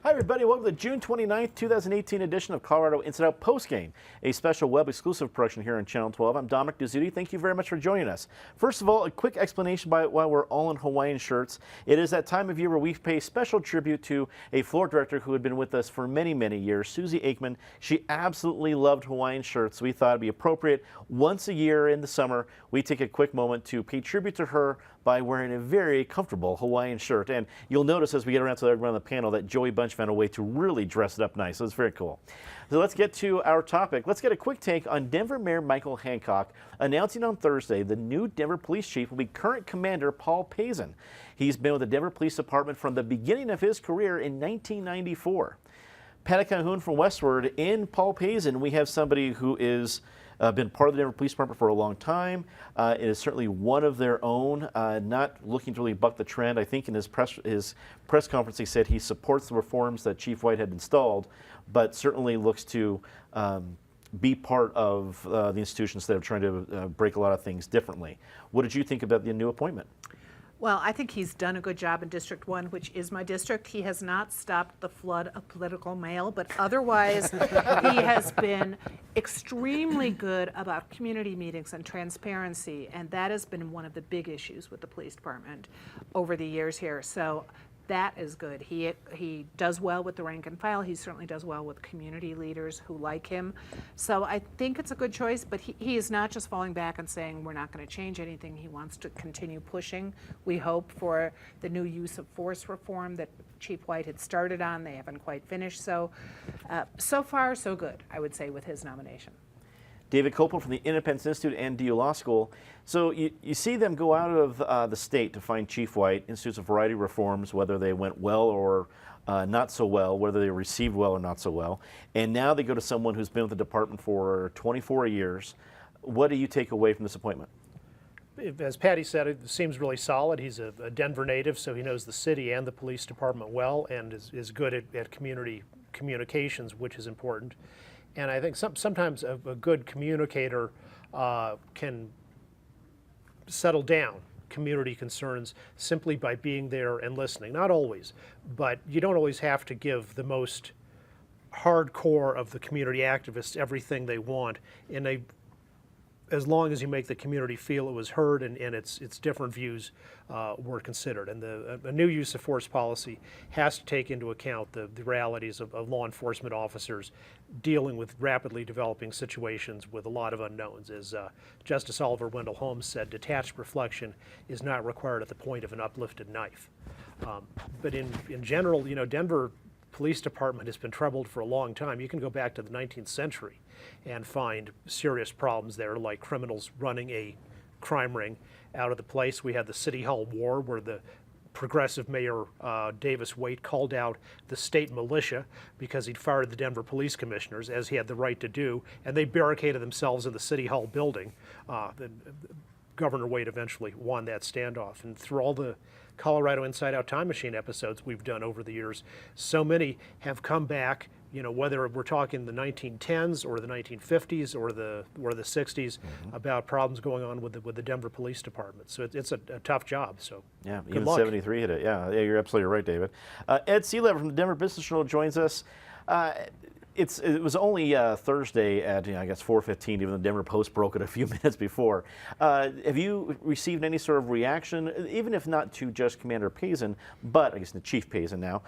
Hi everybody, welcome to the June 29th, 2018 edition of Colorado Inside Out Postgame, a special web-exclusive production here on Channel 12. I'm Dominic Dezzutti. Thank you very much for joining us. First of all, a quick explanation by why we're all in Hawaiian shirts. It is that time of year where we pay special tribute to a floor director who had been with us for many, many years, Susie Aikman. She absolutely loved Hawaiian shirts. We thought it'd be appropriate once a year in the summer, we take a quick moment to pay tribute to her by wearing a very comfortable Hawaiian shirt. And you'll notice as we get around to the panel that Joey Bunch found a way to really dress it up nice. So it's very cool. So let's get to our topic. Let's get a quick take on Denver Mayor Michael Hancock announcing on Thursday the new Denver Police Chief will be current Commander Pazen. He's been with the Denver Police Department from the beginning of his career in 1994. Patty Calhoun from Westward. In Pazen, we have somebody who is been part of the Denver Police Department for a long time. It is certainly one of their own, not looking to really buck the trend. I think in his press conference he said he supports the reforms that Chief White had installed, but certainly looks to be part of the institution instead of trying to break a lot of things differently. What did you think about the new appointment? Well, I think he's done a good job in District 1, which is my district. He has not stopped the flood of political mail, but otherwise he has been extremely good about community meetings and transparency, and that has been one of the big issues with the police department over the years here. So that is good. He does well with the rank and file. He certainly does well with community leaders who like him. So I think it's a good choice, but he is not just falling back and saying we're not going to change anything. He wants to continue pushing, we hope, for the new use of force reform that Chief White had started on. They haven't quite finished. So, so far, so good, I would say, with his nomination. David Kopel from the Independence Institute and DU Law School. So you see them go out of the state to find Chief White, institutes a variety of reforms, whether they went well or not so well, whether they received well or not so well. And now they go to someone who's been with the department for 24 years. What do you take away from this appointment? As Patty said, it seems really solid. He's a Denver native, so he knows the city and the police department well and is good at community communications, which is important. And I think sometimes a good communicator can settle down community concerns simply by being there and listening. Not always, but you don't always have to give the most hardcore of the community activists everything they want, as long as you make the community feel it was heard and its different views were considered. And a new use of force policy has to take into account the realities of law enforcement officers dealing with rapidly developing situations with a lot of unknowns. As Justice Oliver Wendell Holmes said, detached reflection is not required at the point of an uplifted knife. But in general, Denver Police Department has been troubled for a long time. You can go back to the 19th century and find serious problems there, like criminals running a crime ring out of the place. We had the City Hall War, where the progressive Mayor Davis Waite called out the state militia because he'd fired the Denver police commissioners, as he had the right to do, and they barricaded themselves in the City Hall building. Governor Waite eventually won that standoff. And through all the Colorado Inside Out Time Machine episodes we've done over the years, so many have come back, whether we're talking the 1910s or the 1950s or the 60s, about problems going on with the Denver Police Department. So it's a tough job. So yeah, good even luck. 73 hit it. Yeah, you're absolutely right, David. Ed Seelever from the Denver Business Journal joins us. It was only Thursday at, I guess, 4:15, even the Denver Post broke it a few minutes before. Have you received any sort of reaction, even if not to just Commander Pazen, but I guess the Chief Pazen now,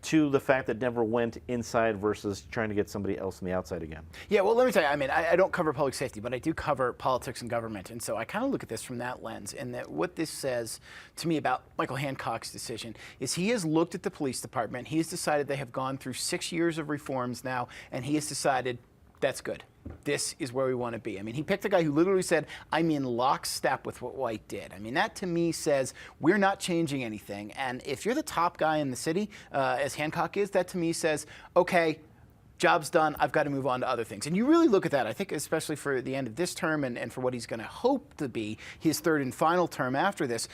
to the fact that Denver went inside versus trying to get somebody else on the outside again? Yeah, well, let me tell you, I don't cover public safety, but I do cover politics and government. And so I kind of look at this from that lens. And that what this says to me about Michael Hancock's decision is he has looked at the police department. He has decided they have gone through 6 years of reforms now, and he has decided that's good. This is where we want to be. He picked a guy who literally said, I'm in lockstep with what White did. That to me says we're not changing anything. And if you're the top guy in the city, as Hancock is, that to me says, okay, job's done, I've got to move on to other things. And you really look at that, I think, especially for the end of this term and for what he's going to hope to be his third and final term after this.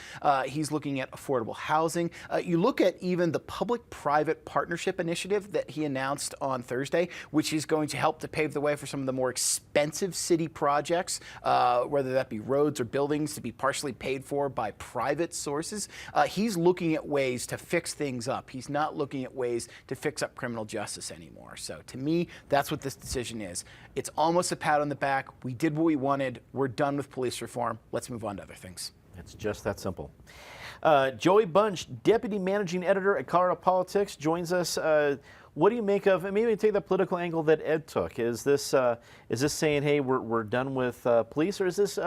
He's looking at affordable housing. You look at even the public-private partnership initiative that he announced on Thursday, which is going to help to pave the way for some of the more expensive city projects, whether that be roads or buildings, to be partially paid for by private sources. He's looking at ways to fix things up. He's not looking at ways to fix up criminal justice anymore. So to me, that's what this decision is. It's almost a pat on the back. We did what we wanted. We're done with police reform. Let's move on to other things. It's just that simple. Joey Bunch, Deputy Managing Editor at Colorado Politics, joins us. What do you make of, and maybe take the political angle that Ed took? Is this saying, hey, we're done with police, or is this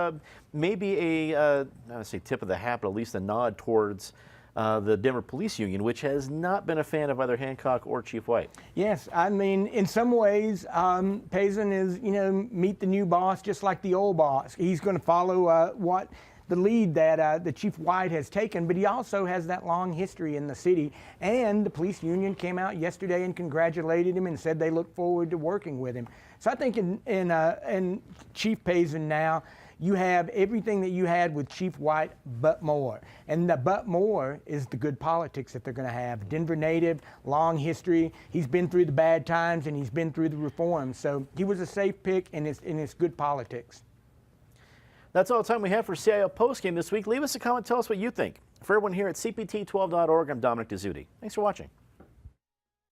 maybe I don't say tip of the hat, but at least a nod towards the Denver Police Union, which has not been a fan of either Hancock or Chief White? Yes, I mean, in some ways, Pazen is, meet the new boss just like the old boss. He's going to follow what the lead that the Chief White has taken, but he also has that long history in the city. And the police union came out yesterday and congratulated him and said they look forward to working with him. So I think in Chief Pazen now, you have everything that you had with Chief White, but more. And the but more is the good politics that they're going to have. Denver native, long history. He's been through the bad times and he's been through the reforms. So he was a safe pick, and it's good politics. That's all the time we have for CIO Postgame this week. Leave us a comment. Tell us what you think. For everyone here at CPT12.org, I'm Dominic Dezzutti. Thanks for watching.